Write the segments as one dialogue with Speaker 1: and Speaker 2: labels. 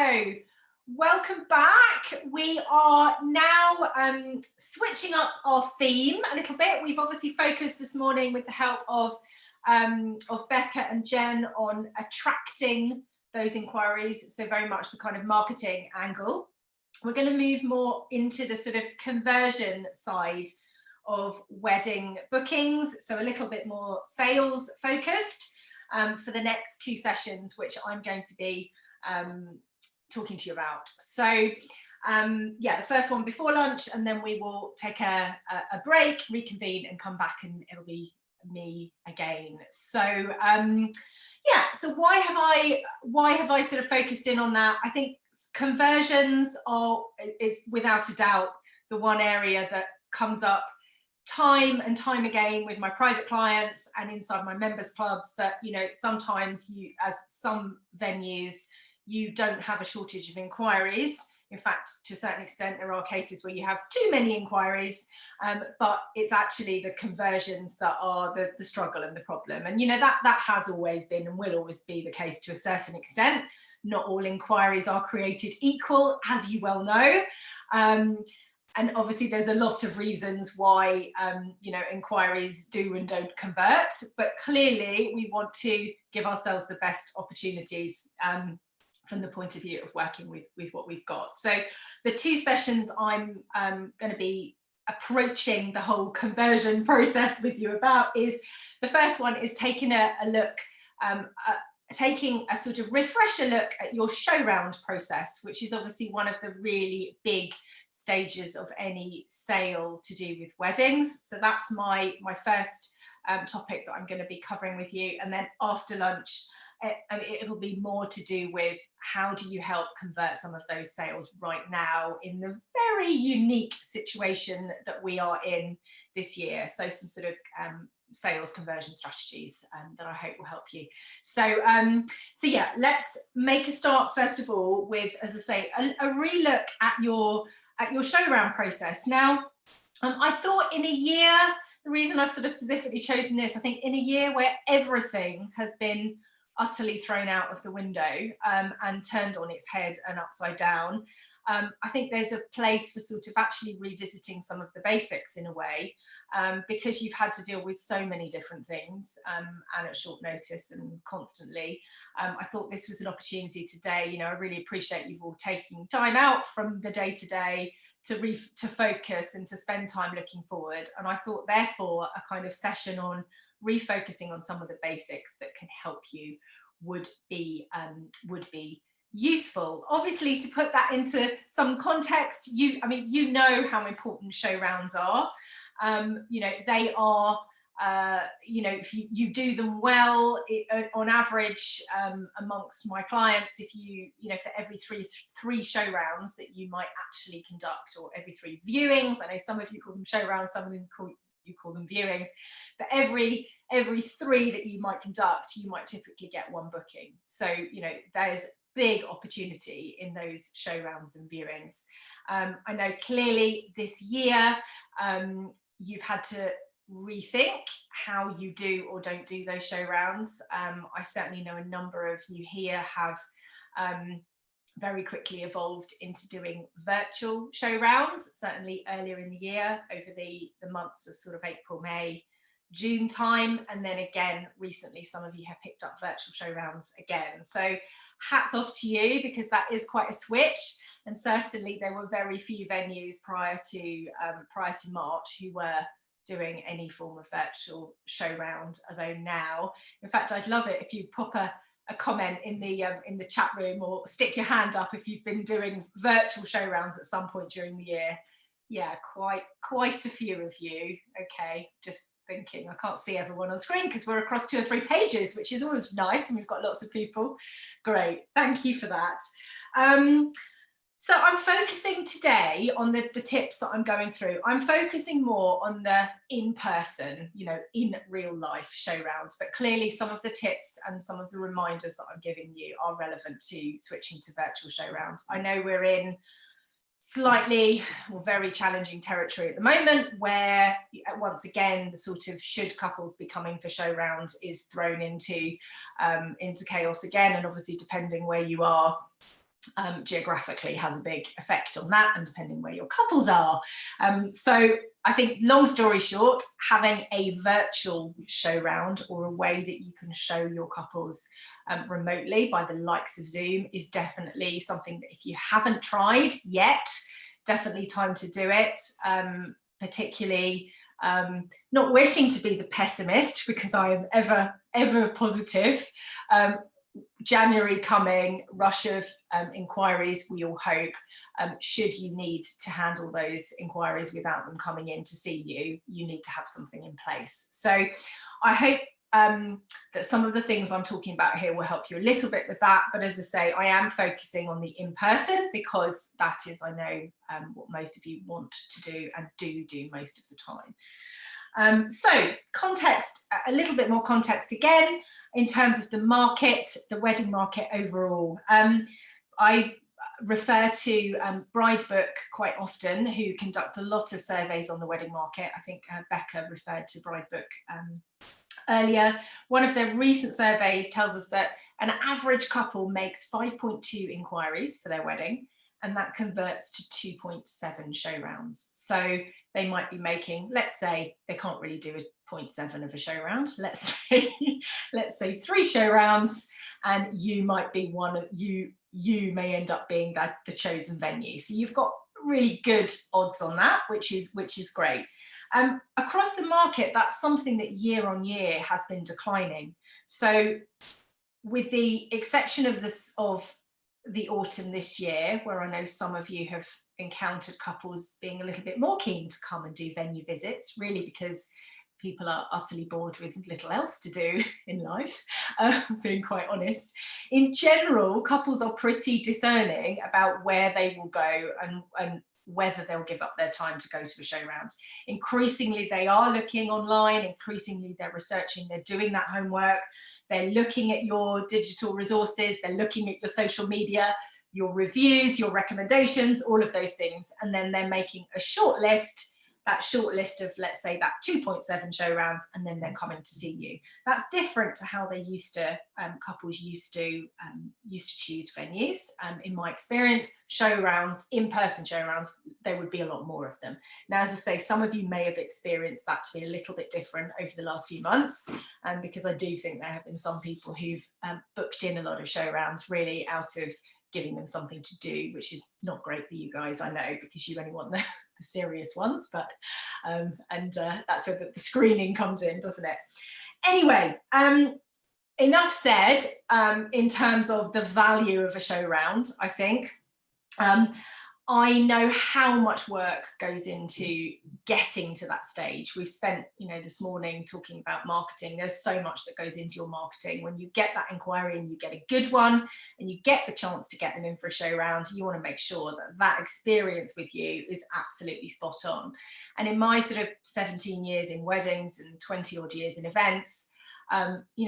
Speaker 1: So welcome back. We are now switching up our theme a little bit. We've obviously focused this morning with the help of Becca and Jen on attracting those inquiries, so very much the kind of marketing angle. We're going to move more into the sort of conversion side of wedding bookings, so a little bit more sales focused for the next two sessions, which I'm going to be talking to you about. So yeah, the first one before lunch, and then we will take a break, reconvene, and come back, and it'll be me again. So yeah, so why have I sort of focused in on that? I think conversions is without a doubt the one area that comes up time and time again with my private clients and inside my members clubs, that, you know, sometimes you, as some venues, you don't have a shortage of inquiries. In fact, to a certain extent, there are cases where you have too many inquiries, but it's actually the conversions that are the struggle and the problem. And, you know, that has always been and will always be the case to a certain extent. Not all inquiries are created equal, as you well know. And obviously there's a lot of reasons why, you know, inquiries do and don't convert, but clearly we want to give ourselves the best opportunities from the point of view of working with what we've got. So the two sessions I'm going to be approaching the whole conversion process with you about is, the first one is taking a look, taking a sort of refresher look at your show round process, which is obviously one of the really big stages of any sale to do with weddings. So that's my first topic that I'm going to be covering with you. And then after lunch, it'll be more to do with how do you help convert some of those sales right now in the very unique situation that we are in this year. So some sort of sales conversion strategies that I hope will help you. So so yeah, let's make a start first of all with, as I say, a relook at your show round process. Now, I thought in a year, the reason I've sort of specifically chosen this, I think in a year where everything has been utterly thrown out of the window and turned on its head and upside down, I think there's a place for sort of actually revisiting some of the basics in a way, because you've had to deal with so many different things and at short notice and constantly. I thought this was an opportunity today. You know, I really appreciate you've all taking time out from the day-to-day to focus and to spend time looking forward. And I thought, therefore, a kind of session on refocusing on some of the basics that can help you would be useful. Obviously, to put that into some context, I mean, you know how important show rounds are. You know, they are, you know, if you do them well, on average, amongst my clients, if you know, for every three show rounds that you might actually conduct, or every 3 viewings, I know some of you call them show rounds, some of them you call them viewings, but every 3 that you might conduct, you might typically get 1 booking. So, you know, there's big opportunity in those show rounds and viewings. I know clearly this year you've had to rethink how you do or don't do those show rounds. I certainly know a number of you here have very quickly evolved into doing virtual show rounds, certainly earlier in the year, over the months of sort of April, May, June time, and then again recently some of you have picked up virtual show rounds again. So hats off to you, because that is quite a switch, and certainly there were very few venues prior to March who were doing any form of virtual show round, although now, in fact, I'd love it if you pop a comment in the chat room, or stick your hand up if you've been doing virtual show rounds at some point during the year. Yeah, quite a few of you. Okay, just thinking, I can't see everyone on screen because we're across 2 or 3 pages, which is always nice, and we've got lots of people. Great, thank you for that. So I'm focusing today on the tips that I'm going through. I'm focusing more on the in-person, you know, in real life show rounds, but clearly some of the tips and some of the reminders that I'm giving you are relevant to switching to virtual show rounds. I know we're in slightly or very challenging territory at the moment, where once again the sort of should couples be coming for show rounds is thrown into chaos again, and obviously depending where you are geographically has a big effect on that, and depending where your couples are. So I think, long story short, having a virtual show round, or a way that you can show your couples remotely by the likes of Zoom, is definitely something that, if you haven't tried yet, definitely time to do it. Particularly, not wishing to be the pessimist, because I am ever positive. January coming, rush of inquiries, we all hope. Should you need to handle those inquiries without them coming in to see you, you need to have something in place. So I hope that some of the things I'm talking about here will help you a little bit with that. But as I say, I am focusing on the in-person, because that is, I know, what most of you want to do and do most of the time. So context, a little bit more context again, in terms of the market, the wedding market overall. I refer to Bridebook quite often, who conduct a lot of surveys on the wedding market. I think Becca referred to Bridebook earlier. One of their recent surveys tells us that an average couple makes 5.2 inquiries for their wedding, and that converts to 2.7 show rounds. So they might be making, let's say, they can't really do a 0.7 of a show round. Let's say 3 show rounds, and you might be one of you may end up being the chosen venue. So you've got really good odds on that, which is great. Across the market, that's something that year on year has been declining. So with the exception of the autumn this year, where I know some of you have encountered couples being a little bit more keen to come and do venue visits, really because people are utterly bored with little else to do in life, being quite honest. In general, couples are pretty discerning about where they will go and whether they'll give up their time to go to a show round. Increasingly, they are looking online, increasingly they're researching, they're doing that homework, they're looking at your digital resources, they're looking at your social media, your reviews, your recommendations, all of those things, and then they're making a short list, that short list of, let's say, that 2.7 show rounds, and then they're coming to see you. That's different to how they couples used to choose venues. In my experience, show rounds, in-person show rounds, there would be a lot more of them. Now, as I say, some of you may have experienced that to be a little bit different over the last few months, because I do think there have been some people who've booked in a lot of show rounds really out of giving them something to do, which is not great for you guys, I know, because you only want the serious ones, but that's where the screening comes in, doesn't it? Anyway, enough said in terms of the value of a show round, I think. I know how much work goes into getting to that stage. We've spent, this morning talking about marketing. There's so much that goes into your marketing. When you get that inquiry and you get a good one and you get the chance to get them in for a show round, you want to make sure that that experience with you is absolutely spot on. And in my sort of 17 years in weddings and 20 odd years in events,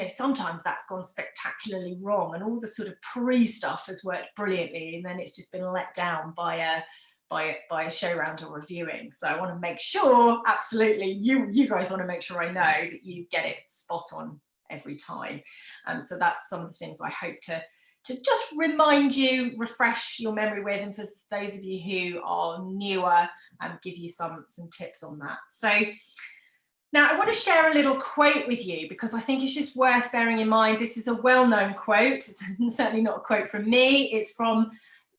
Speaker 1: sometimes that's gone spectacularly wrong, and all the sort of pre-stuff has worked brilliantly, and then it's just been let down by a show round or reviewing. So I want to make sure, absolutely, you guys want to make sure I know that you get it spot on every time. So that's some of the things I hope to just remind you, refresh your memory with, and for those of you who are newer, give you some tips on that. So now, I want to share a little quote with you, because I think it's just worth bearing in mind. This is a well-known quote. It's certainly not a quote from me. It's from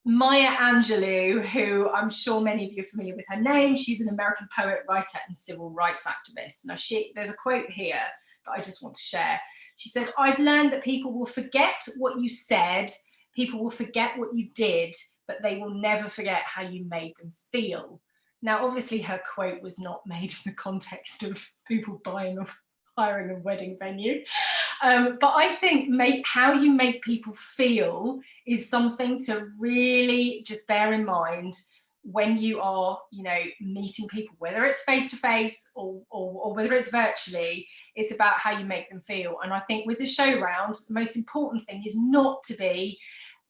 Speaker 1: Maya Angelou, who I'm sure many of you are familiar with her name. She's an American poet, writer, and civil rights activist. Now, there's a quote here that I just want to share. She said, "I've learned that people will forget what you said, people will forget what you did, but they will never forget how you made them feel." Now, obviously, her quote was not made in the context of people buying or hiring a wedding venue. But I think how you make people feel is something to really just bear in mind when you are, meeting people, whether it's face-to-face or whether it's virtually. It's about how you make them feel. And I think with the show round, the most important thing is not to be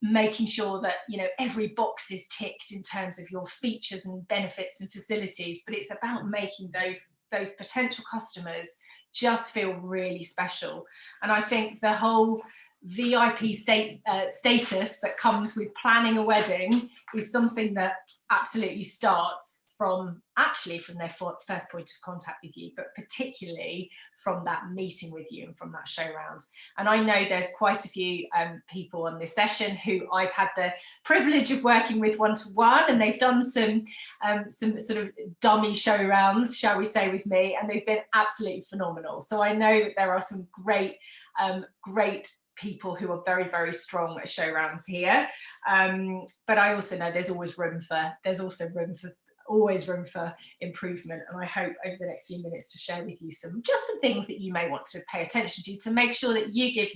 Speaker 1: making sure that every box is ticked in terms of your features and benefits and facilities, but it's about making those potential customers just feel really special. And I think the whole VIP status that comes with planning a wedding is something that absolutely starts from their first point of contact with you, but particularly from that meeting with you and from that show round. And I know there's quite a few people on this session who I've had the privilege of working with one-to-one, and they've done some sort of dummy show rounds, shall we say, with me, and they've been absolutely phenomenal. So I know that there are some great people who are very, very strong at show rounds here, but I also know there's always room for improvement, and I hope over the next few minutes to share with you some things that you may want to pay attention to make sure that you give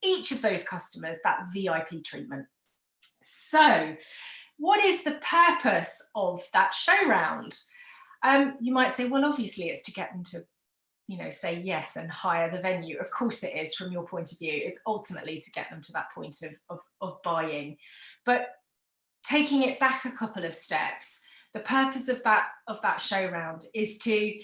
Speaker 1: each of those customers that VIP treatment. So what is the purpose of that show round? You might say, well, obviously it's to get them to say yes and hire the venue. Of course it is. From your point of view, it's ultimately to get them to that point of buying. But taking it back a couple of steps, the purpose of that show round is to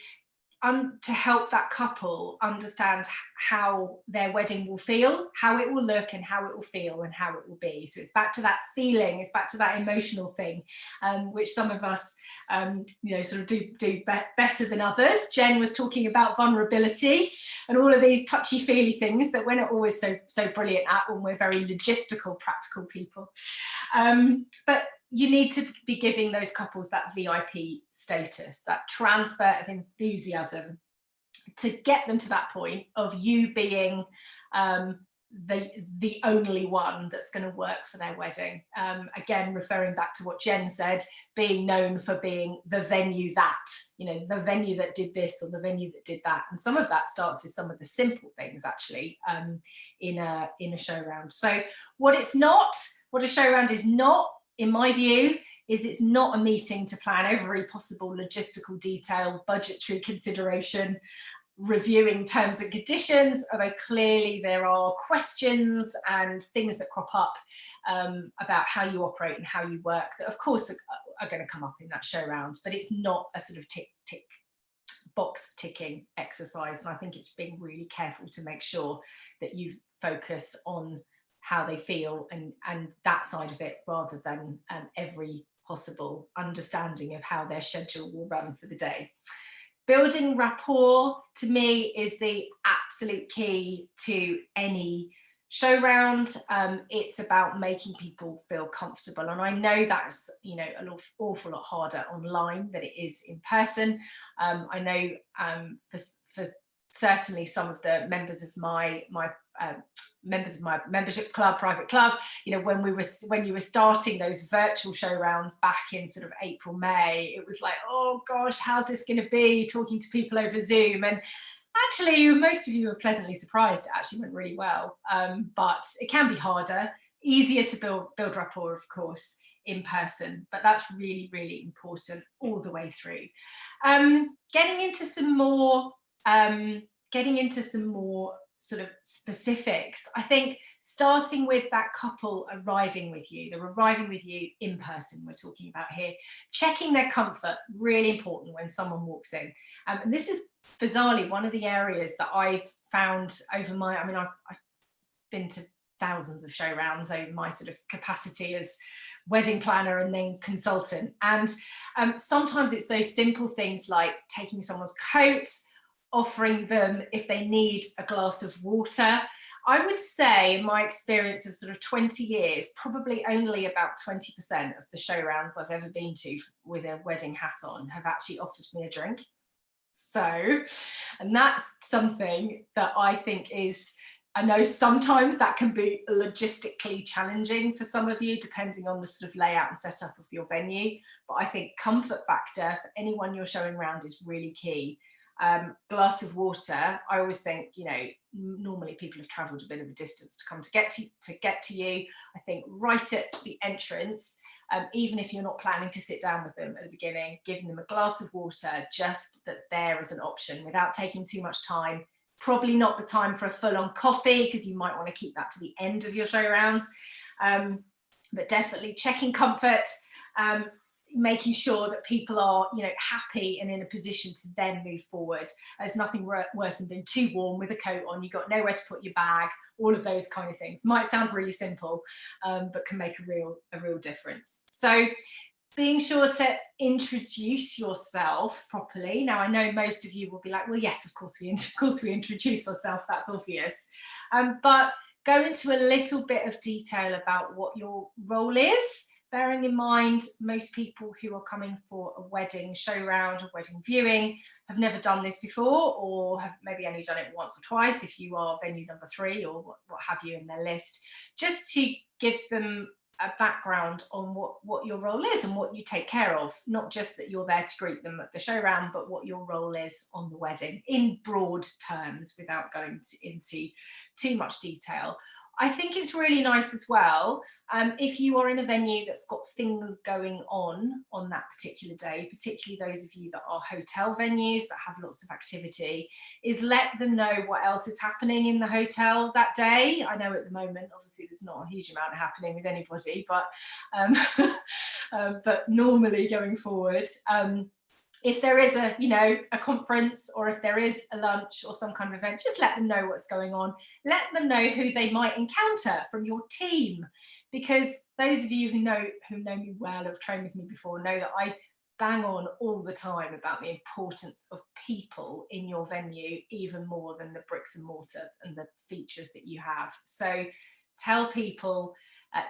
Speaker 1: help that couple understand how their wedding will feel, how it will look, and how it will feel, and how it will be. So it's back to that feeling, it's back to that emotional thing, which some of us sort of do better than others. Jen was talking about vulnerability and all of these touchy-feely things that we're not always so brilliant at when we're very logistical, practical people. But you need to be giving those couples that VIP status, that transfer of enthusiasm, to get them to that point of you being the only one that's going to work for their wedding. Again, referring back to what Jen said, being known for being the venue the venue that did this or the venue that did that. And some of that starts with some of the simple things, actually, in a show round. So what a show round is not, in my view, is it's not a meeting to plan every possible logistical detail, budgetary consideration, reviewing terms and conditions, although clearly there are questions and things that crop up about how you operate and how you work that of course are going to come up in that show round, but it's not a sort of tick box ticking exercise. And I think it's being really careful to make sure that you focus on how they feel and that side of it, rather than every possible understanding of how their schedule will run for the day. Building rapport, to me, is the absolute key to any show round. It's about making people feel comfortable, and I know that's an awful lot harder online than it is in person. I know for certainly some of the members of my membership club, private club, when you were starting those virtual show rounds back in sort of April, May, it was like, oh gosh, how's this going to be, talking to people over Zoom? And actually, most of you were pleasantly surprised. It actually went really well, but it can be harder, easier to build rapport, of course, in person, but that's really, really important all the way through. Getting into some more sort of specifics, I think starting with that couple arriving with you, they're arriving with you in person, we're talking about here, checking their comfort, really important when someone walks in. And this is bizarrely one of the areas that I've found over I've been to thousands of show rounds over my sort of capacity as wedding planner and then consultant. And sometimes it's those simple things like taking someone's coat, offering them, if they need, a glass of water. I would say, in my experience of sort of 20 years, probably only about 20% of the show rounds I've ever been to with a wedding hat on have actually offered me a drink. So, and that's something that I think I know sometimes that can be logistically challenging for some of you, depending on the sort of layout and setup of your venue. But I think comfort factor for anyone you're showing around is really key. Glass of water, I always think, normally people have travelled a bit of a distance to come to get to you. I think right at the entrance, even if you're not planning to sit down with them at the beginning, giving them a glass of water that's there as an option without taking too much time. Probably not the time for a full-on coffee, because you might want to keep that to the end of your show round, but definitely checking comfort. making sure that people are, you know, happy and in a position to then move forward. There's nothing worse than being too warm with a coat on, you've got nowhere to put your bag, all of those kind of things. Might sound really simple, but can make a real difference. So being sure to introduce yourself properly. Now, I know most of you will be like, well, yes, of course we introduce ourselves, that's obvious. But go into a little bit of detail about what your role is, bearing in mind most people who are coming for a wedding show round or wedding viewing have never done this before, or have maybe only done it once or twice if you are venue number 3 or what have you in their list, just to give them a background on what your role is and what you take care of, not just that you're there to greet them at the show round, but what your role is on the wedding in broad terms without going into too much detail. I think it's really nice as well, if you are in a venue that's got things going on that particular day, particularly those of you that are hotel venues that have lots of activity, is let them know what else is happening in the hotel that day. I know at the moment, obviously, there's not a huge amount happening with anybody, but but normally going forward, if there is a, you know, a conference, or if there is a lunch or some kind of event, just let them know what's going on. Let them know who they might encounter from your team, because those of you who know me well, have trained with me before, know that I bang on all the time about the importance of people in your venue, even more than the bricks and mortar and the features that you have. So tell people,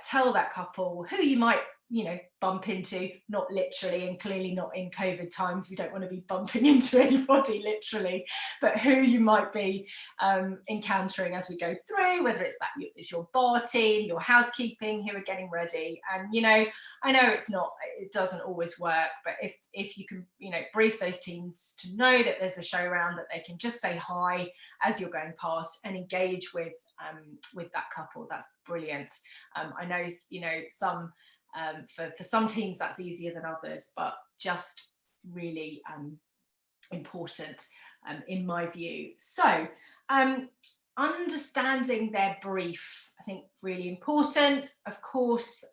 Speaker 1: tell that couple who you might, you know, bump into, not literally, and clearly not in COVID times, we don't want to be bumping into anybody literally, but who you might be encountering as we go through, whether it's it's your bar team, your housekeeping, who are getting ready. And, you know, I know it doesn't always work, but if you can, you know, brief those teams to know that there's a show round, that they can just say hi as you're going past and engage with that couple, that's brilliant. I know, you know, for some teams that's easier than others, but just really important in my view. So understanding their brief, I think, really important. Of course,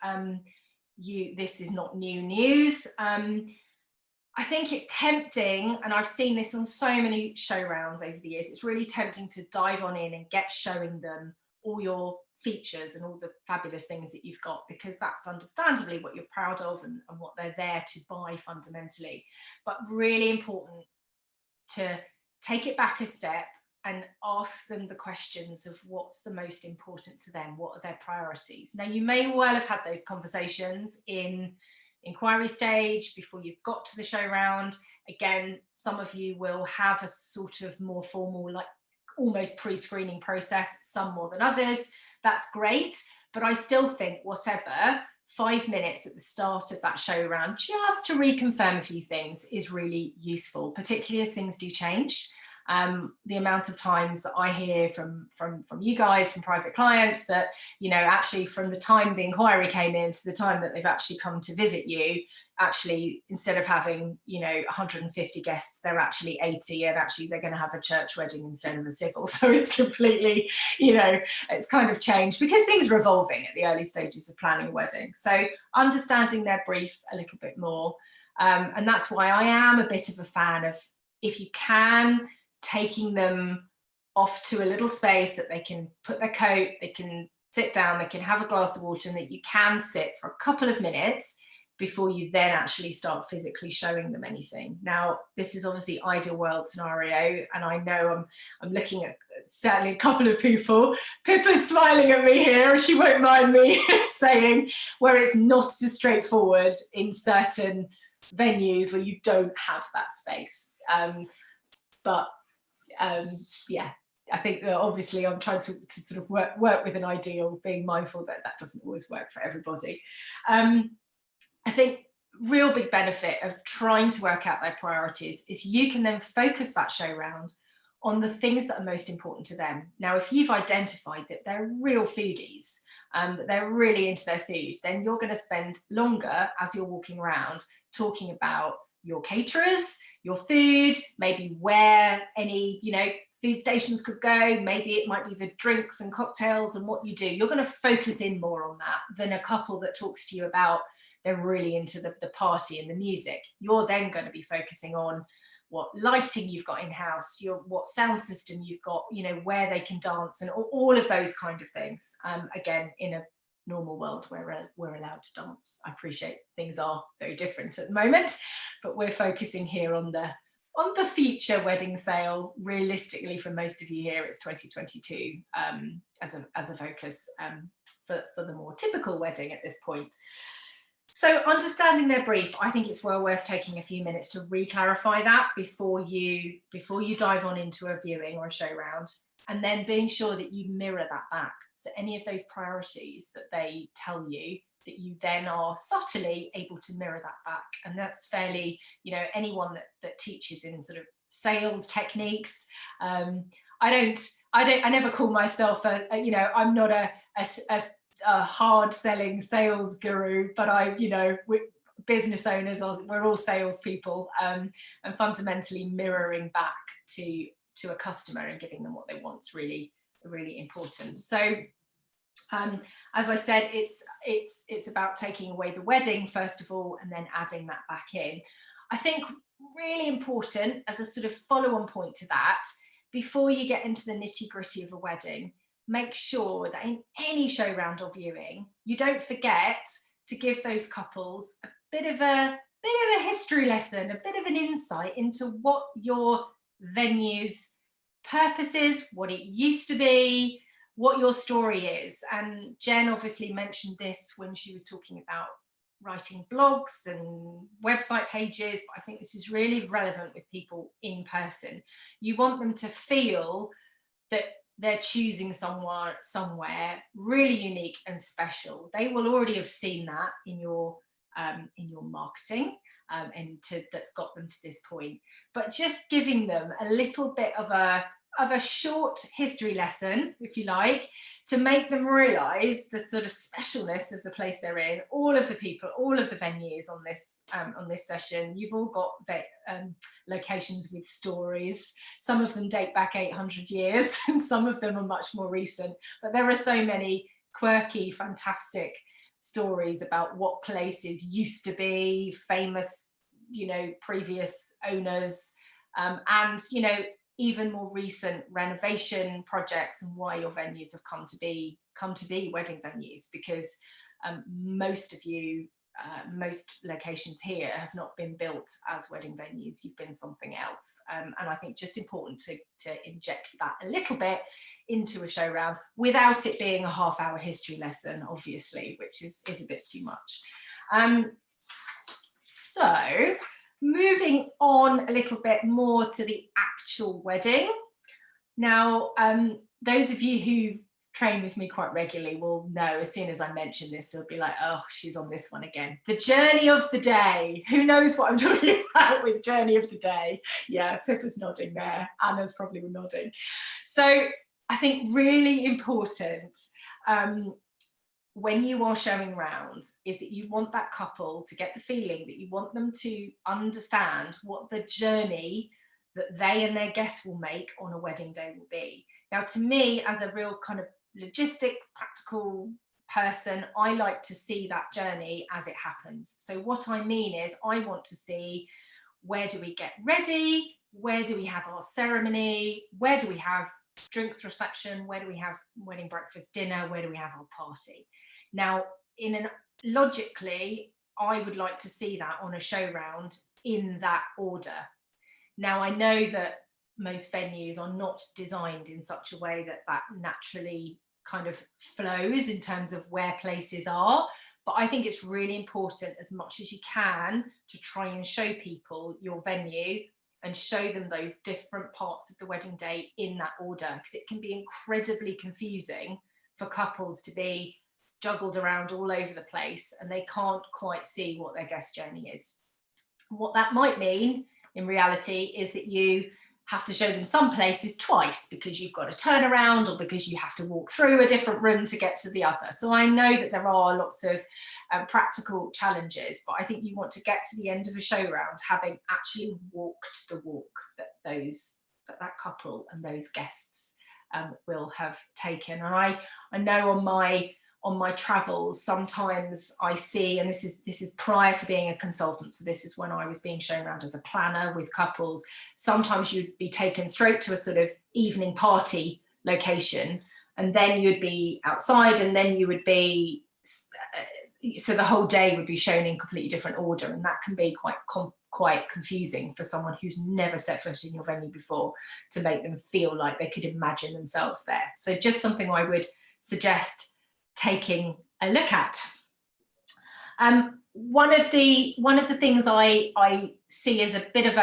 Speaker 1: this is not new news. I think it's tempting, and I've seen this on so many show rounds over the years, it's really tempting to dive on in and get showing them all your features and all the fabulous things that you've got, because that's understandably what you're proud of and what they're there to buy fundamentally. But really important to take it back a step and ask them the questions of what's the most important to them, what are their priorities. Now, you may well have had those conversations in inquiry stage before you've got to the show round. Again, some of you will have a sort of more formal, like almost pre-screening process, some more than others. That's great, but I still think whatever, 5 minutes at the start of that show round, just to reconfirm a few things, is really useful, particularly as things do change. The amount of times that I hear from you guys, from private clients, that, you know, actually from the time the inquiry came in to the time that they've actually come to visit you, actually, instead of having, you know, 150 guests, they're actually 80, and actually they're going to have a church wedding instead of a civil. So it's completely, you know, it's kind of changed because things are evolving at the early stages of planning a wedding. So understanding their brief a little bit more, and that's why I am a bit of a fan of, if you can, taking them off to a little space that they can put their coat, they can sit down, they can have a glass of water, and that you can sit for a couple of minutes before you then actually start physically showing them anything. Now, this is obviously ideal world scenario, and I know I'm looking at certainly a couple of people. Pippa's smiling at me here, she won't mind me saying, where it's not as straightforward in certain venues where you don't have that space. Yeah, I think that obviously I'm trying to sort of work with an ideal, being mindful that that doesn't always work for everybody. I think real big benefit of trying to work out their priorities is you can then focus that show round on the things that are most important to them. Now, if you've identified that they're real foodies, that they're really into their food, then you're going to spend longer as you're walking around talking about your caterers, your food, maybe where any, you know, food stations could go. Maybe it might be the drinks and cocktails and what you do. You're going to focus in more on that than a couple that talks to you about they're really into the party and the music. You're then going to be focusing on what lighting you've got in house, what sound system you've got, you know, where they can dance, and all of those kind of things. Again, in a normal world where we're allowed to dance. I appreciate things are very different at the moment, but we're focusing here on the future wedding sale. Realistically, for most of you here, it's 2022 as a focus for the more typical wedding at this point. So understanding their brief, I think it's well worth taking a few minutes to re-clarify that before you dive on into a viewing or a show round, and then being sure that you mirror that back. So any of those priorities that they tell you, that you then are subtly able to mirror that back. And that's fairly, you know, anyone that teaches in sort of sales techniques. I never call myself you know, I'm not a hard selling sales guru, but business owners, we're all salespeople, and fundamentally mirroring back to a customer and giving them what they want is really, really important. So as I said, it's about taking away the wedding first of all, and then adding that back in. I think really important as a sort of follow-on point to that, before you get into the nitty-gritty of a wedding, make sure that in any show round or viewing, you don't forget to give those couples a bit of a history lesson, a bit of an insight into what your venue's purpose is, what it used to be, what your story is. And Jen obviously mentioned this when she was talking about writing blogs and website pages, but I think this is really relevant with people in person. You want them to feel that they're choosing somewhere really unique and special. They will already have seen that in your marketing, that's got them to this point. But just giving them a little bit of a short history lesson, if you like, to make them realise the sort of specialness of the place they're in. All of the people, all of the venues on this session, you've all got locations with stories. Some of them date back 800 years, and some of them are much more recent. But there are so many quirky, fantastic stories about what places used to be, famous, you know, previous owners, and, you know, even more recent renovation projects, and why your venues have come to be wedding venues, because most locations here have not been built as wedding venues. You've been something else, and I think just important to inject that a little bit into a show round without it being a half-hour history lesson, obviously, which is a bit too much. So moving on a little bit more to the actual wedding. Now, those of you who train with me quite regularly will know, as soon as I mention this, they'll be like, oh, she's on this one again. The journey of the day. Who knows what I'm talking about with journey of the day? Yeah, Pippa's nodding there. Anna's probably nodding. So I think really important, when you are showing round, is that you want that couple to get the feeling that you want them to understand what the journey that they and their guests will make on a wedding day will be. Now, to me, as a real kind of logistic, practical person, I like to see that journey as it happens. So what I mean is, I want to see, where do we get ready? Where do we have our ceremony? Where do we have drinks reception? Where do we have wedding breakfast, dinner? Where do we have our party? Now, logically, I would like to see that on a show round in that order. Now, I know that most venues are not designed in such a way that naturally kind of flows in terms of where places are, but I think it's really important, as much as you can, to try and show people your venue and show them those different parts of the wedding day in that order, because it can be incredibly confusing for couples to be juggled around all over the place and they can't quite see what their guest journey is. What that might mean in reality is that you have to show them some places twice, because you've got to turn around, or because you have to walk through a different room to get to the other. So I know that there are lots of practical challenges, but I think you want to get to the end of a show round having actually walked the walk that that couple and those guests will have taken. And I know on on my travels, sometimes I see, and this is prior to being a consultant, so this is when I was being shown around as a planner with couples, sometimes you'd be taken straight to a sort of evening party location, and then you'd be outside, and then you would be, so the whole day would be shown in completely different order, and that can be quite confusing for someone who's never set foot in your venue before, to make them feel like they could imagine themselves there. So just something I would suggest taking a look at. One of the things I see as a bit of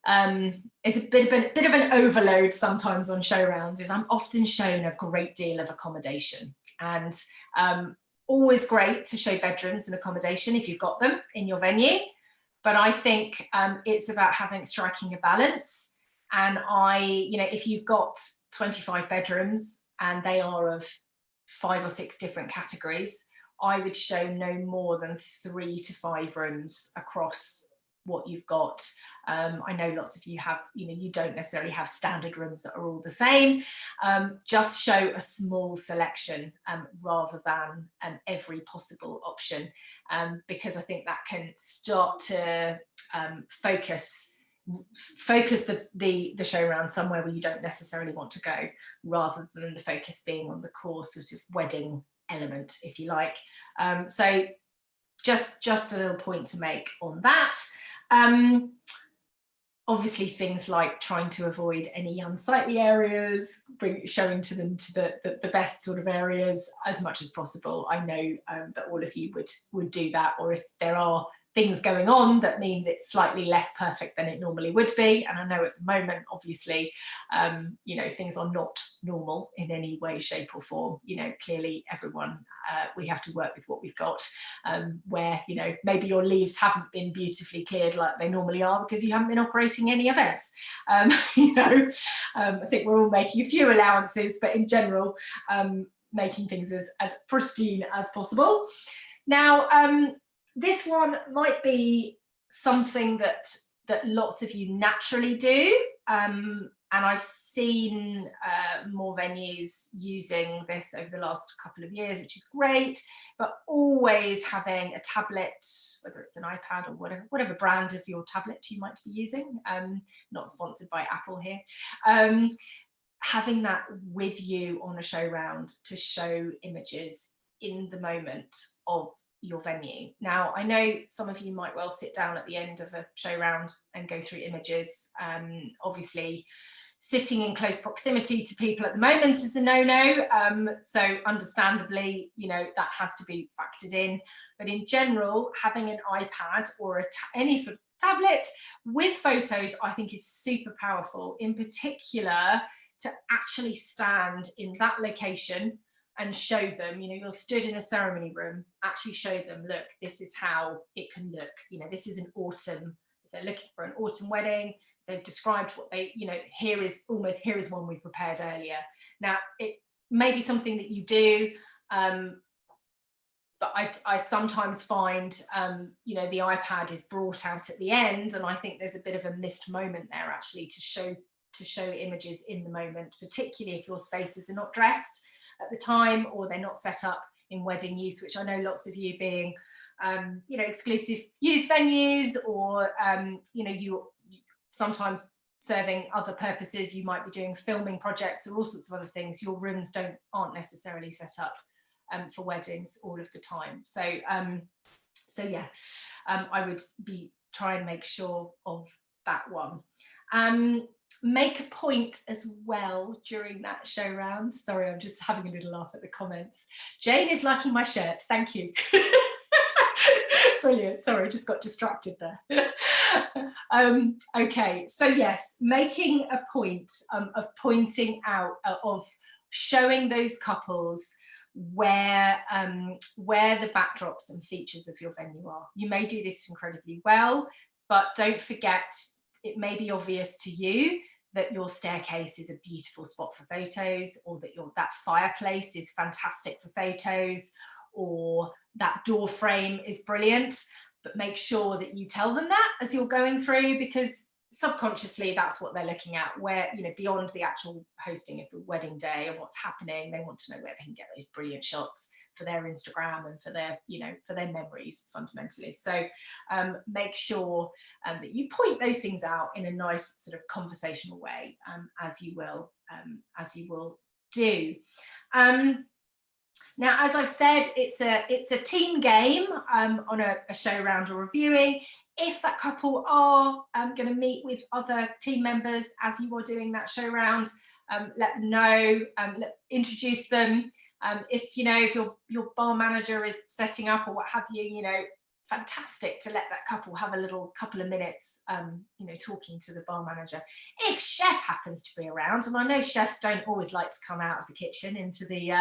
Speaker 1: an overload sometimes on show rounds is I'm often shown a great deal of accommodation, and always great to show bedrooms and accommodation if you've got them in your venue, but I think it's about striking a balance. And if you've got 25 bedrooms and they are of 5 or 6 different categories, I would show no more than 3 to 5 rooms across what you've got. I know lots of you have, you don't necessarily have standard rooms that are all the same. Just show a small selection rather than every possible option, because I think that can start to focus the show around somewhere where you don't necessarily want to go, rather than the focus being on the core sort of wedding element, if you like. So just a little point to make on that. Obviously things like trying to avoid any unsightly areas, showing to them to the best sort of areas as much as possible. I know that all of you would do that, or if there are things going on that means it's slightly less perfect than it normally would be. And I know at the moment, obviously, things are not normal in any way, shape or form. Clearly everyone, we have to work with what we've got, where, maybe your leaves haven't been beautifully cleared like they normally are because you haven't been operating any events. I think we're all making a few allowances, but in general, making things as pristine as possible. Now, this one might be something that lots of you naturally do, and I've seen more venues using this over the last couple of years, which is great, but always having a tablet, whether it's an iPad or whatever brand of your tablet you might be using, not sponsored by Apple here, having that with you on a show round to show images in the moment of your venue. Now, I know some of you might well sit down at the end of a show round and go through images. Obviously, sitting in close proximity to people at the moment is a no-no. So understandably, that has to be factored in. But in general, having an iPad or any sort of tablet with photos, I think is super powerful, in particular to actually stand in that location and show them, you're stood in a ceremony room, actually show them, look, this is how it can look. This is an autumn, if they're looking for an autumn wedding, they've described what they, here is one we prepared earlier. Now, it may be something that you do, but I sometimes find, the iPad is brought out at the end, and I think there's a bit of a missed moment there actually to show images in the moment, particularly if your spaces are not dressed at the time, or they're not set up in wedding use, which I know lots of you being, exclusive use venues, or, you sometimes serving other purposes. You might be doing filming projects or all sorts of other things. Your rooms aren't necessarily set up for weddings all of the time. So yeah, I would try and make sure of that one. Make a point as well during that show round. Sorry, I'm just having a little laugh at the comments. Jane is liking my shirt. Thank you. Brilliant. Sorry, just got distracted there. Okay, so yes, making a point of pointing out, of showing those couples where the backdrops and features of your venue are. You may do this incredibly well, but don't forget, it may be obvious to you that your staircase is a beautiful spot for photos, or that fireplace is fantastic for photos, or that door frame is brilliant, but make sure that you tell them that as you're going through, because subconsciously that's what they're looking at, where, you know, beyond the actual hosting of the wedding day and what's happening, they want to know where they can get those brilliant shots for their Instagram and for their, you know, for their memories fundamentally. So make sure that you point those things out in a nice sort of conversational way, as you will do. Now, as I've said, it's a team game on a show round or reviewing. If that couple are going to meet with other team members as you are doing that show round, let them know, introduce them. If, you know, if your bar manager is setting up or what have you, you know, fantastic to let that couple have a little couple of minutes, you know, talking to the bar manager. If chef happens to be around, and I know chefs don't always like to come out of the kitchen into the,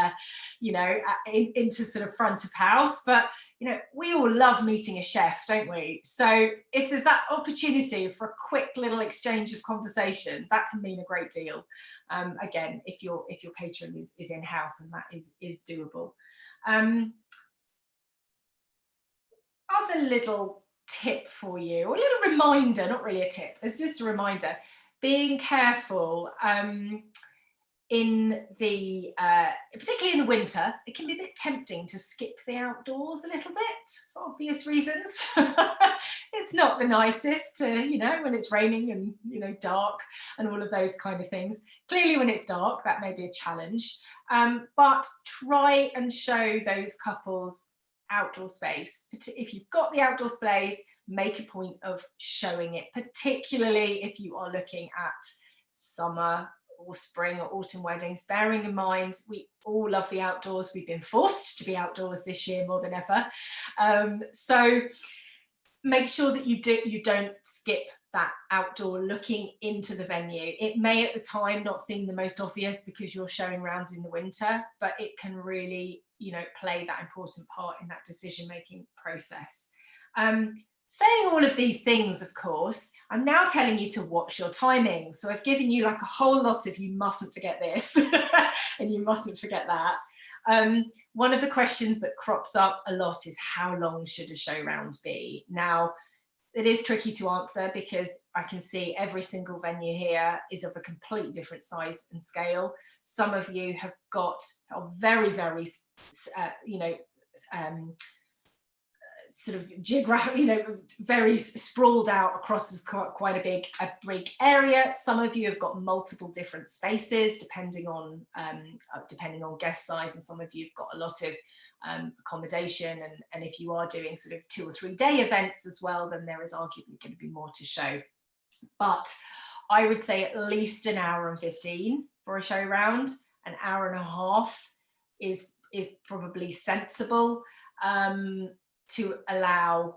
Speaker 1: you know, into sort of front of house, but, you know, we all love meeting a chef, don't we? So if there's that opportunity for a quick little exchange of conversation, that can mean a great deal. Again, if your catering is in-house, and that is doable. Other little tip for you, or a little reminder, not really a tip, it's just a reminder, being careful in the particularly in the winter. It can be a bit tempting to skip the outdoors a little bit for obvious reasons. It's not the nicest to, you know, when it's raining and, you know, dark and all of those kind of things. Clearly when it's dark, that may be a challenge, but try and show those couples outdoor space. If you've got the outdoor space, make a point of showing it, particularly if you are looking at summer or spring or autumn weddings, bearing in mind we all love the outdoors. We've been forced to be outdoors this year more than ever, so make sure that you don't skip that outdoor looking into the venue. It may at the time not seem the most obvious because you're showing rounds in the winter, but it can really, you know, play that important part in that decision-making process. Saying all of these things, of course, I'm now telling you to watch your timings. So I've given you like a whole lot of, you mustn't forget this and you mustn't forget that. One of the questions that crops up a lot is, how long should a show round be? Now, it is tricky to answer because I can see every single venue here is of a completely different size and scale. Some of you have got a very, very, you know, sort of geographic, you know, very sprawled out across quite a big area. Some of you have got multiple different spaces depending on guest size, and some of you have got a lot of accommodation, and if you are doing sort of 2 or 3 day events as well, then there is arguably going to be more to show. But I would say at least an hour and 15 for a show round. An hour and a half is probably sensible to allow,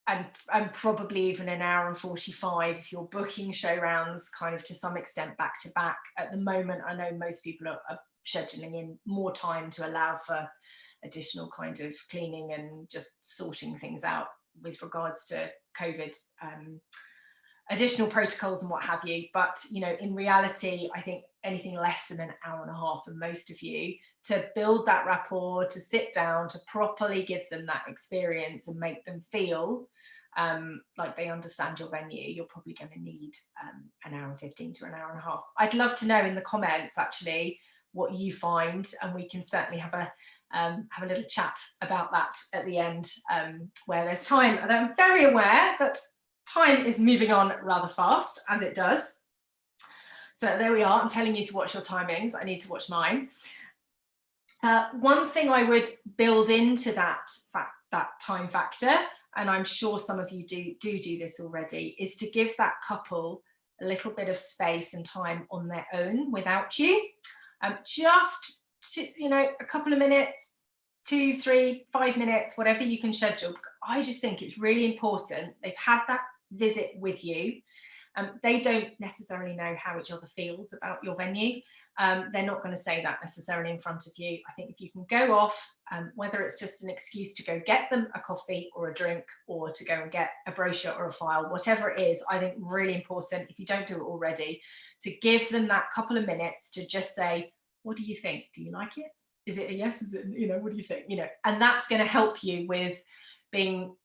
Speaker 1: and probably even an hour and 45 if you're booking show rounds kind of to some extent back to back. At the moment, I know most people are scheduling in more time to allow for additional kind of cleaning and just sorting things out with regards to COVID, additional protocols and what have you. But, you know, in reality, I think anything less than an hour and a half for most of you to build that rapport, to sit down, to properly give them that experience and make them feel like they understand your venue, you're probably going to need an hour and 15 to an hour and a half. I'd love to know in the comments actually what you find, and we can certainly have a little chat about that at the end where there's time. And I'm very aware that time is moving on rather fast, as it does. So there we are. I'm telling you to watch your timings. I need to watch mine. One thing I would build into that time factor, and I'm sure some of you do this already, is to give that couple a little bit of space and time on their own without you. Just to, you know, a couple of minutes, 2, 3, 5 minutes, whatever you can schedule. I just think it's really important. They've had that visit with you. They don't necessarily know how each other feels about your venue. They're not going to say that necessarily in front of you. I think if you can go off, whether it's just an excuse to go get them a coffee or a drink, or to go and get a brochure or a file, whatever it is, I think really important, if you don't do it already, to give them that couple of minutes to just say, what do you think? Do you like it? Is it a yes? Is it, you know, what do you think? You know, and that's going to help you with being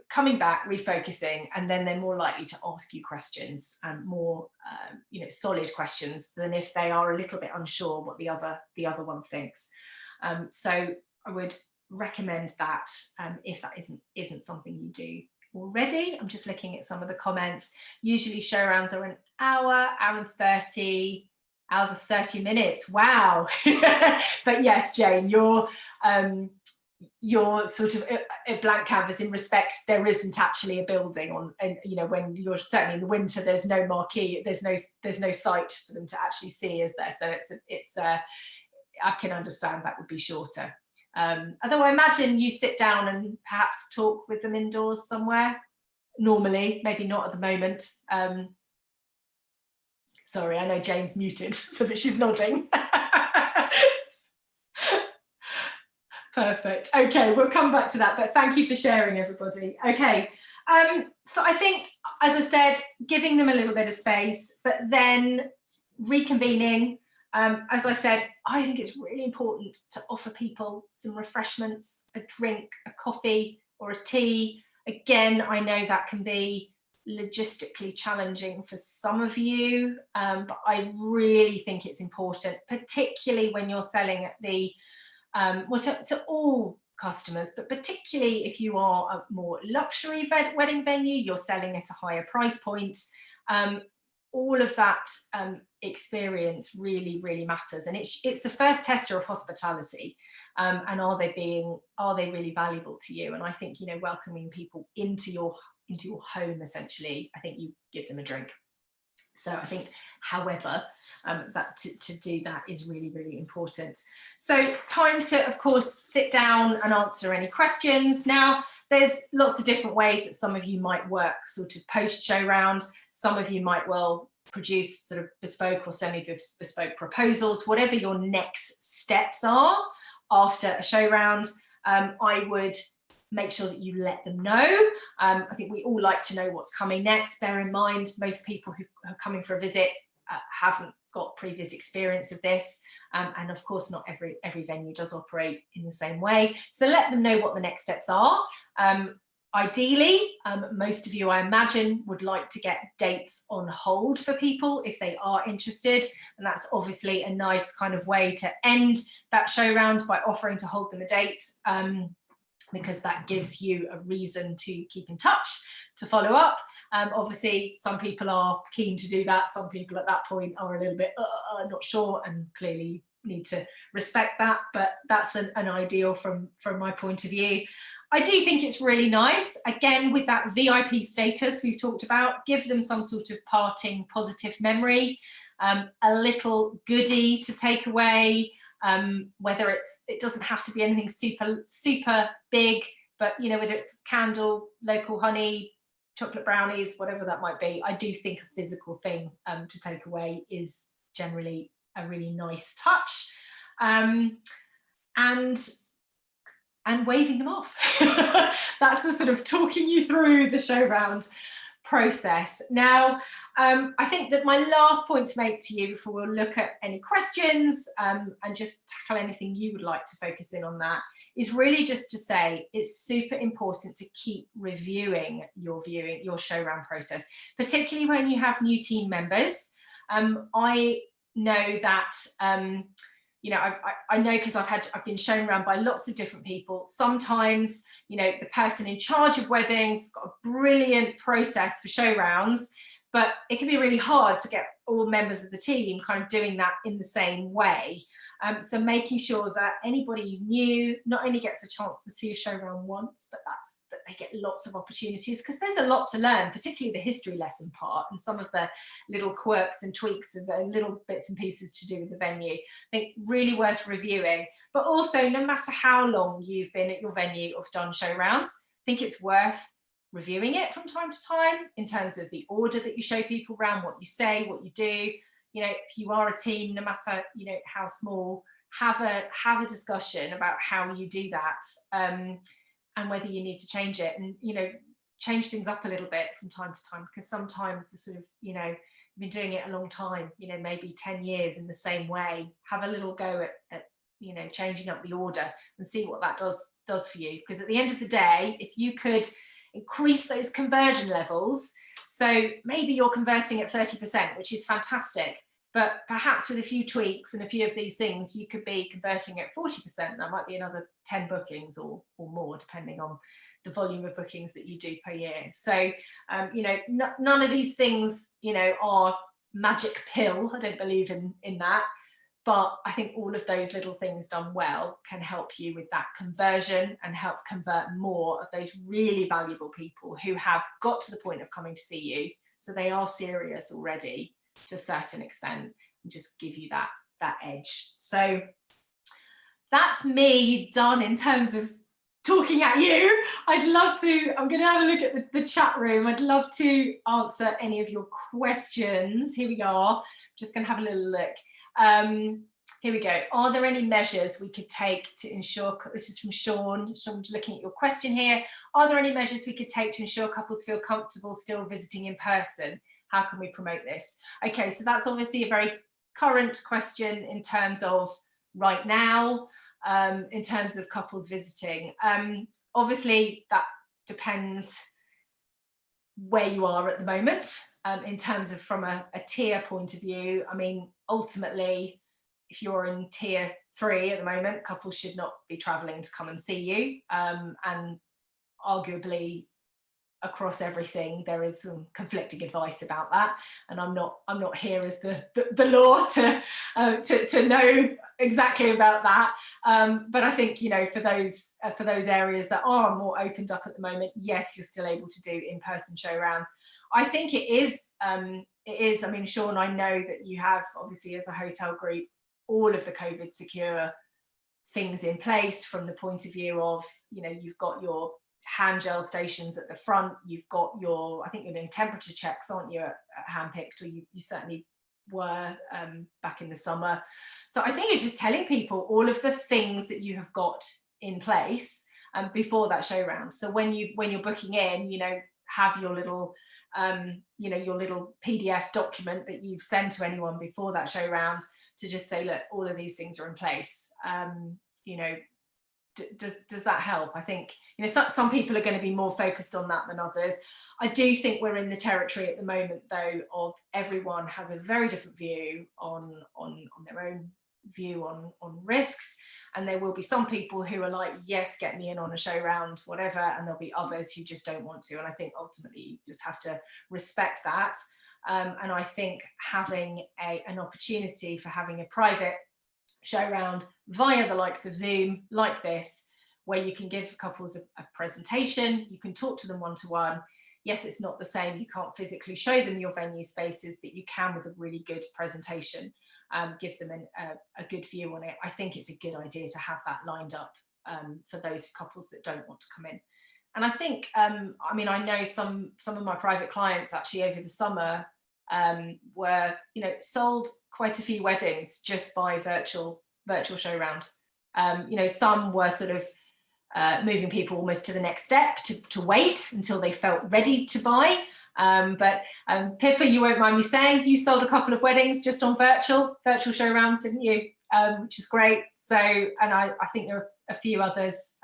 Speaker 1: coming back, refocusing, and then they're more likely to ask you questions, and more solid questions, than if they are a little bit unsure what the other one thinks. So I would recommend that if that isn't something you do already. I'm just looking at some of the comments. Usually show rounds are an hour and 30. Hours of 30 minutes. Wow. But yes, Jane, you're sort of a blank canvas in respect there isn't actually a building on, and when you're certainly in the winter, there's no marquee, there's no site for them to actually see, is there? So it's I can understand that would be shorter. Although I imagine you sit down and perhaps talk with them indoors somewhere normally, maybe not at the moment. Sorry, I know Jane's muted so that she's nodding. Perfect. Okay, we'll come back to that, but thank you for sharing, everybody. Okay, so I think, as I said, giving them a little bit of space, but then reconvening. As I said, I think it's really important to offer people some refreshments, a drink, a coffee, or a tea. Again, I know that can be logistically challenging for some of you, but I really think it's important, particularly when you're selling at the to all customers, but particularly if you are a more luxury wedding venue, you're selling at a higher price point. All of that experience really matters, and it's the first tester of hospitality. And are they really valuable to you? And I think welcoming people into your home, essentially, I think you give them a drink. So I think, however, that to do that is really important. So time to, of course, sit down and answer any questions. Now, there's lots of different ways that some of you might work sort of post show round. Some of you might well produce sort of bespoke or semi-bespoke proposals, whatever your next steps are after a show round. I would make sure that you let them know. I think we all like to know what's coming next. Bear in mind, most people who are coming for a visit haven't got previous experience of this. And of course, not every venue does operate in the same way. So let them know what the next steps are. Ideally, most of you, I imagine, would like to get dates on hold for people if they are interested. And that's obviously a nice kind of way to end that show round, by offering to hold them a date. Because that gives you a reason to keep in touch, to follow up. Obviously, some people are keen to do that. Some people at that point are a little bit not sure, and clearly need to respect that. But that's an ideal from my point of view. I do think it's really nice, again, with that VIP status we've talked about, give them some sort of parting positive memory, a little goodie to take away. Whether it doesn't have to be anything super big, but whether it's candle, local honey, chocolate brownies, whatever that might be. I do think a physical thing to take away is generally a really nice touch, and waving them off. That's the sort of talking you through the show round process. Now, I think that my last point to make to you before we'll look at any questions and just tackle anything you would like to focus in on, that is really just to say it's super important to keep reviewing your show round process, particularly when you have new team members. I know that I know, because I've been shown around by lots of different people. Sometimes, the person in charge of weddings has got a brilliant process for show rounds, but it can be really hard to get all members of the team kind of doing that in the same way. So making sure that anybody new not only gets a chance to see a show round once, but that they get lots of opportunities, because there's a lot to learn, particularly the history lesson part and some of the little quirks and tweaks and the little bits and pieces to do with the venue. I think really worth reviewing. But also, no matter how long you've been at your venue or done show rounds, I think it's worth reviewing it from time to time in terms of the order that you show people around, what you say, what you do. If you are a team, no matter how small, have a discussion about how you do that, and whether you need to change it, and change things up a little bit from time to time, because sometimes the sort of you've been doing it a long time, maybe 10 years in the same way. Have a little go at changing up the order and see what that does for you, because at the end of the day, if you could increase those conversion levels. So maybe you're converting at 30%, which is fantastic. But perhaps with a few tweaks and a few of these things, you could be converting at 40%. That might be another 10 bookings or more, depending on the volume of bookings that you do per year. So, you know, none of these things, you know, are magic pill. I don't believe in that. But I think all of those little things done well can help you with that conversion and help convert more of those really valuable people who have got to the point of coming to see you. So they are serious already to a certain extent, and just give you that edge. So that's me done in terms of talking at you. I'd love to, I'm going to have a look at the chat room. I'd love to answer any of your questions. Here we are. Just going to have a little look. Here we go. Are there any measures we could take to ensure, this is from Sean, looking at your question here. Are there any measures we could take to ensure couples feel comfortable still visiting in person? How can we promote this? Okay, so that's obviously a very current question in terms of right now, in terms of couples visiting. Obviously, that depends where you are at the moment, in terms of from a tier point of view. I mean, ultimately, if you're in tier 3 at the moment, couples should not be traveling to come and see you. And arguably, across everything, there is some conflicting advice about that, and I'm not here as the law to know exactly about that. But I think, you know, for those areas that are more opened up at the moment, yes, you're still able to do in-person show rounds. I think it is. I mean, Sean, I know that you have, obviously, as a hotel group, all of the COVID secure things in place from the point of view of, you know, you've got your hand gel stations at the front, you've got your, I think you're doing temperature checks, aren't you, at Handpicked, or you certainly were back in the summer. So I think it's just telling people all of the things that you have got in place before that show round. So when you're booking in, you know, have your little you know, your little PDF document that you've sent to anyone before that show round to just say, look, all of these things are in place. You know, does that help? I think, you know, some people are going to be more focused on that than others. I do think we're in the territory at the moment, though, of everyone has a very different view on their own view on risks, and there will be some people who are like, yes, get me in on a show round, whatever, and there'll be others who just don't want to. And I think ultimately you just have to respect that. And I think having an opportunity for having a private show round via the likes of Zoom like this, where you can give couples a presentation, you can talk to them one-to-one. Yes, it's not the same, you can't physically show them your venue spaces, but you can with a really good presentation give them a good view on it. I think it's a good idea to have that lined up for those couples that don't want to come in. And I think, I mean, I know some of my private clients actually over the summer were, you know, sold quite a few weddings just by virtual show round. You know, some were sort of moving people almost to the next step to wait until they felt ready to buy. But Pippa, you won't mind me saying, you sold a couple of weddings just on virtual show rounds, didn't you? Which is great. So, and I think there are a few others.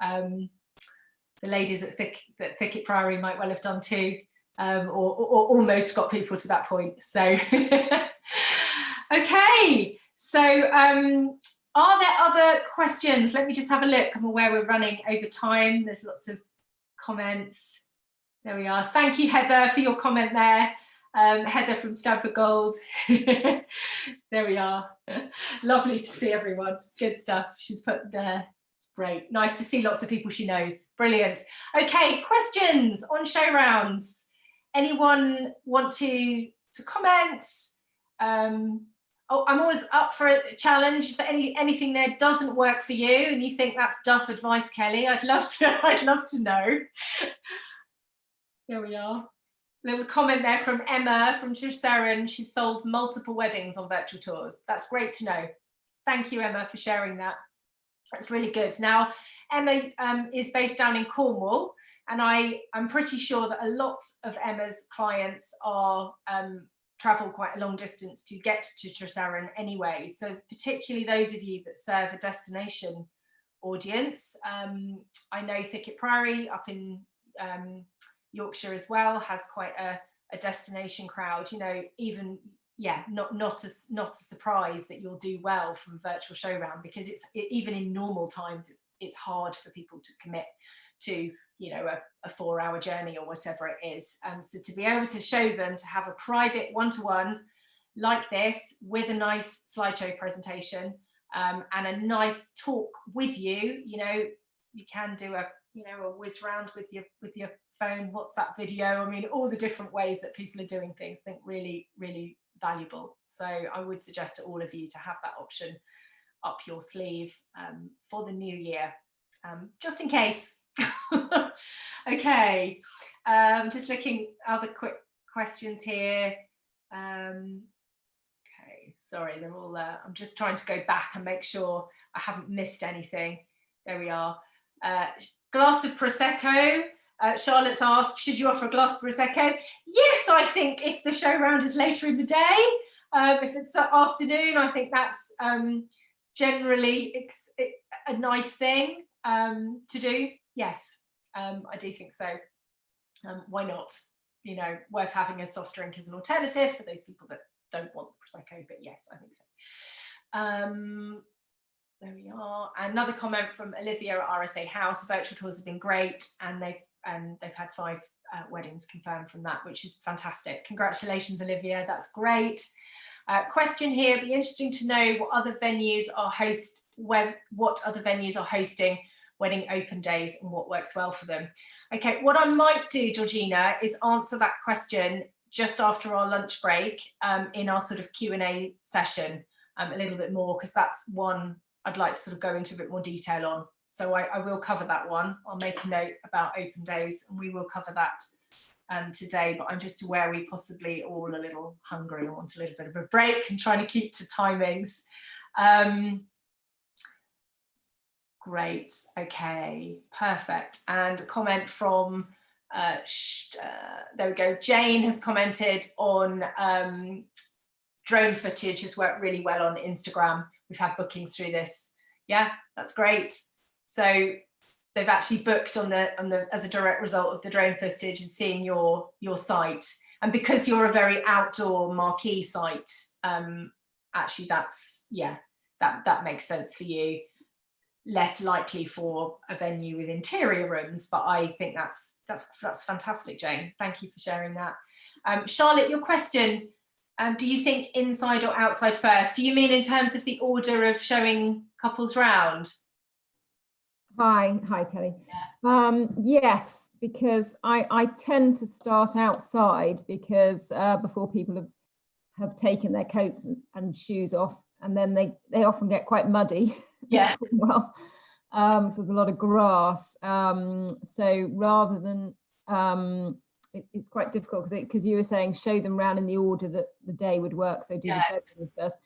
Speaker 1: The ladies at Thicket Priory might well have done too, or almost got people to that point. So, okay. So, are there other questions? Let me just have a look. I'm aware we're running over time. There's lots of comments. There we are. Thank you, Heather, for your comment there. Heather from Stamford Gold. There we are. Lovely to see everyone. Good stuff. She's put there. Great. Nice to see lots of people she knows. Brilliant. Okay, questions on show rounds. Anyone want to comment? Oh, I'm always up for a challenge. If anything there doesn't work for you and you think that's duff advice, Kelly, I'd love to know. There we are. Little comment there from Emma from Trisharon. She's sold multiple weddings on virtual tours. That's great to know. Thank you, Emma, for sharing that. That's really good. Now, Emma is based down in Cornwall, and I'm pretty sure that a lot of Emma's clients are travel quite a long distance to get to Trisharon anyway. So particularly those of you that serve a destination audience. I know Thicket Priory up in Yorkshire as well has quite a destination crowd, you know, even, yeah, not a surprise that you'll do well from virtual showround, because even in normal times it's hard for people to commit to, you know, a 4-hour journey or whatever it is. So to be able to show them, to have a private one-to-one like this with a nice slideshow presentation, and a nice talk with you, you know, you can do a whiz round with your phone, WhatsApp video. I mean, all the different ways that people are doing things, I think really, really valuable. So I would suggest to all of you to have that option up your sleeve for the new year, just in case. Okay, just looking other quick questions here. Okay, sorry, they're all I'm just trying to go back and make sure I haven't missed anything. There we are. Glass of Prosecco. Charlotte's asked, should you offer a glass of Prosecco? Yes, I think if the show round is later in the day, if it's afternoon, I think that's generally a nice thing to do. Yes, I do think so. Why not? You know, worth having a soft drink as an alternative for those people that don't want Prosecco, but yes, I think so. There we are. Another comment from Olivia at RSA House. Virtual tours have been great, and they've had 5 weddings confirmed from that, which is fantastic. Congratulations, Olivia. That's great. Question here. It'd be interesting to know what other venues are hosting wedding open days and what works well for them. Okay, what I might do, Georgina, is answer that question just after our lunch break in our sort of Q&A session a little bit more, because that's one I'd like to sort of go into a bit more detail on. So I will cover that one. I'll make a note about open days and we will cover that today, but I'm just aware we possibly all a little hungry and want a little bit of a break and trying to keep to timings. Great, okay, perfect. And a comment from, there we go, Jane has commented on drone footage has worked really well on Instagram. We've had bookings through this. Yeah, that's great. So they've actually booked on the as a direct result of the drone footage and seeing your site. And because you're a very outdoor marquee site, actually that's, yeah, that makes sense for you. Less likely for a venue with interior rooms, but I think that's fantastic, Jane. Thank you for sharing that. Charlotte, your question, do you think inside or outside first? Do you mean in terms of the order of showing couples round?
Speaker 2: Hi, Kelly. Yeah. Yes, because I tend to start outside because before people have taken their coats and shoes off, and then they often get quite muddy. Yeah. Well, so there's a lot of grass. So rather than it's quite difficult because you were saying show them around in the order that the day would work. So do the bedrooms first.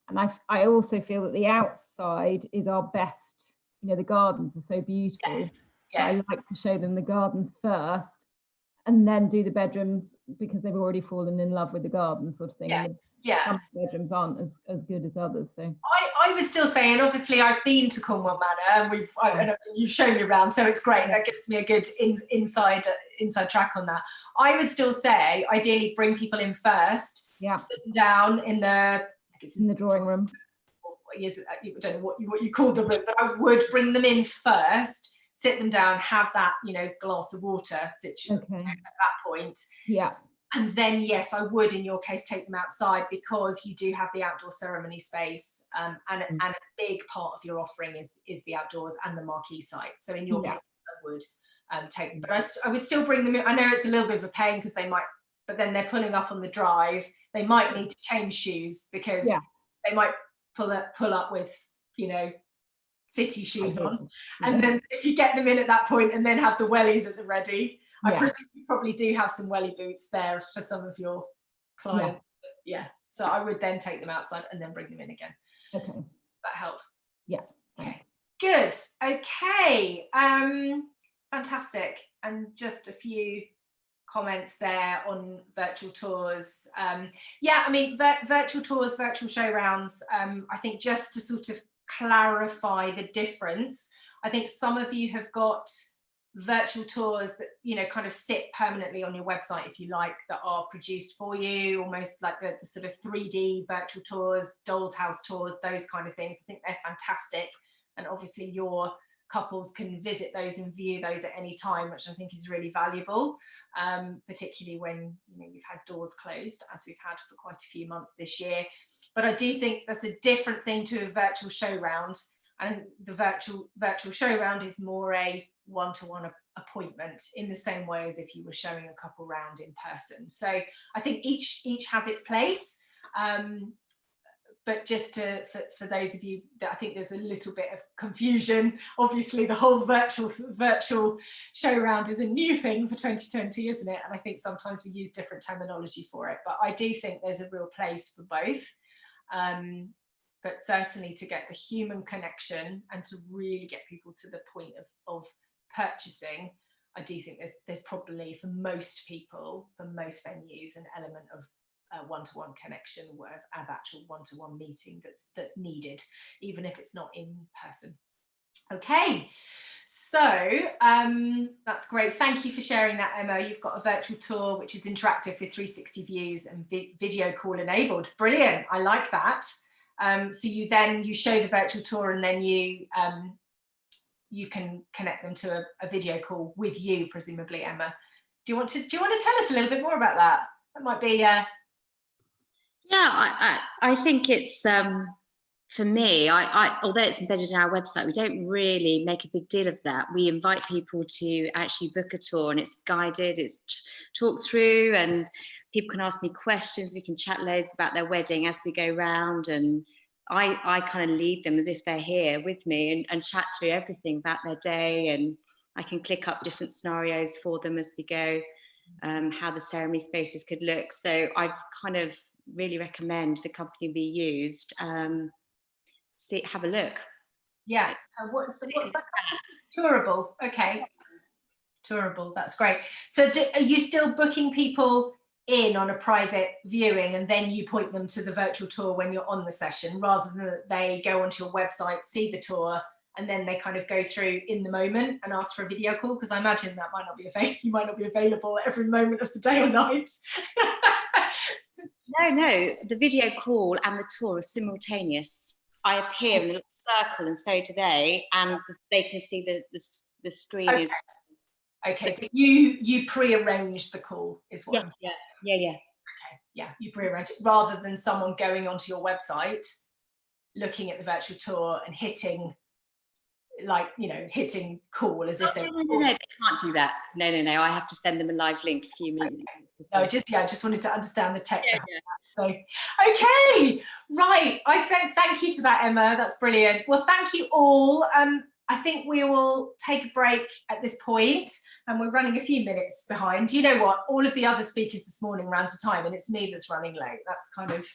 Speaker 2: And I also feel that the outside is our best. You know, the gardens are so beautiful. Yes. Yes. I like to show them the gardens first and then do the bedrooms because they've already fallen in love with the garden sort of thing. Yeah. Yeah. Some bedrooms aren't as good as others. So
Speaker 1: I was still saying, obviously I've been to Cornwall Manor and you've shown me around, so it's great. That gives me a good inside track on that. I would still say ideally bring people in first. Yeah. Sit them down in the
Speaker 2: drawing room.
Speaker 1: I don't know what you call the room, but I would bring them in first, sit them down, have that, you know, glass of water situation at that point. Yeah. And then, yes, I would, in your case, take them outside because you do have the outdoor ceremony space, and a big part of your offering is the outdoors and the marquee site. So in your case, I would take them. But I would still bring them in. I know it's a little bit of a pain because but then they're pulling up on the drive. They might need to change shoes because they might pull up with, you know, city shoes on. And then if you get them in at that point and then have the wellies at the ready, I presume you probably do have some welly boots there for some of your clients. Yeah. So I would then take them outside and then bring them in again. Okay. That help? Yeah. Okay. Good. Okay. Fantastic. And just a few comments there on virtual tours. Yeah, I mean, virtual tours, virtual show rounds, I think just to sort of clarify the difference, I think some of you have got virtual tours that, you know, kind of sit permanently on your website, if you like, that are produced for you, almost like the sort of 3D virtual tours, doll's house tours, those kind of things. I think they're fantastic. And obviously your couples can visit those and view those at any time, which I think is really valuable, particularly when, you know, you've had doors closed, as we've had for quite a few months this year. But I do think that's a different thing to a virtual show round. And the virtual show round is more a one-to-one appointment, in the same way as if you were showing a couple round in person. So I think each has its place. But just for those of you that I think there's a little bit of confusion, obviously the whole virtual show round is a new thing for 2020, isn't it? And I think sometimes we use different terminology for it, but I do think there's a real place for both. But certainly to get the human connection and to really get people to the point of purchasing, I do think there's probably, for most people, for most venues, an element of one-to-one connection, of actual one-to-one meeting that's needed, even if it's not in person. Okay, so that's great. Thank you for sharing that, Emma. You've got a virtual tour which is interactive with 360 views and video call enabled. Brilliant, I like that. So you show the virtual tour, and then you can connect them to a video call with you, presumably, Emma. Do you want to tell us a little bit more about that? That might be
Speaker 3: Yeah, I think it's for me, although it's embedded in our website, we don't really make a big deal of that. We invite people to actually book a tour, and it's guided, it's talked through, and people can ask me questions. We can chat loads about their wedding as we go round, and I kind of lead them as if they're here with me and chat through everything about their day, and I can click up different scenarios for them as we go, how the ceremony spaces could look. So I kind of really recommend the company be used. Have a look.
Speaker 1: Yeah. What's that? Tourable. Okay. Tourable. That's great. So are you still booking people in on a private viewing, and then you point them to the virtual tour when you're on the session, rather than that they go onto your website, see the tour, and then they kind of go through in the moment and ask for a video call? Because I imagine that might not be you might not be available at every moment of the day or night.
Speaker 3: No, the video call and the tour are simultaneous. I appear in a little circle, and so do they, and they can see the screen.
Speaker 1: Okay.
Speaker 3: Is
Speaker 1: okay, but you pre-arrange the call, is what?
Speaker 3: Yeah.
Speaker 1: Okay, yeah, you pre-arrange it, rather than someone going onto your website, looking at the virtual tour and hitting, like, you know, hitting call as if they.
Speaker 3: No, they can't do that. No. I have to send them a live link a few minutes.
Speaker 1: No, I just wanted to understand the tech. Yeah. So, okay, right. Thank you for that, Emma. That's brilliant. Well, thank you all. I think we will take a break at this point, and we're running a few minutes behind. You know what? All of the other speakers this morning ran to time, and it's me that's running late. That's kind of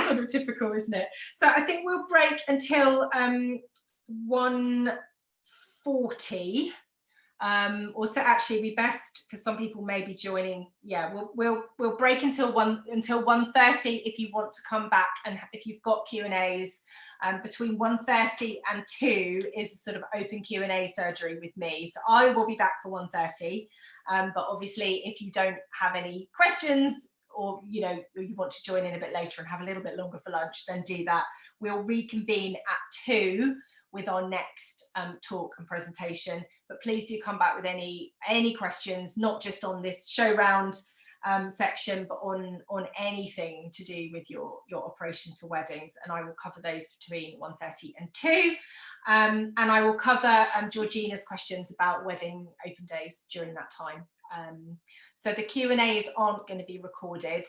Speaker 1: sort of typical, isn't it? So I think we'll break until 1:40. Or so actually be best, because some people may be joining. Yeah, we'll break until 1:30 if you want to come back, and if you've got Q&As. Between 1:30 and 2 is sort of open Q&A surgery with me. So I will be back for 1:30. But obviously, if you don't have any questions, or you want to join in a bit later and have a little bit longer for lunch, then do that. We'll reconvene at 2 with our next talk and presentation. But please do come back with any questions, not just on this show round section, but on anything to do with your operations for weddings, and I will cover those between 1:30 and 2, and I will cover Georgina's questions about wedding open days during that time. So the Q&As aren't going to be recorded,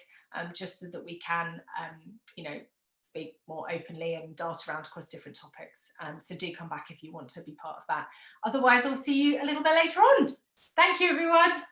Speaker 1: just so that we can speak more openly and dart around across different topics. So do come back if you want to be part of that. Otherwise, I'll see you a little bit later on. Thank you, everyone.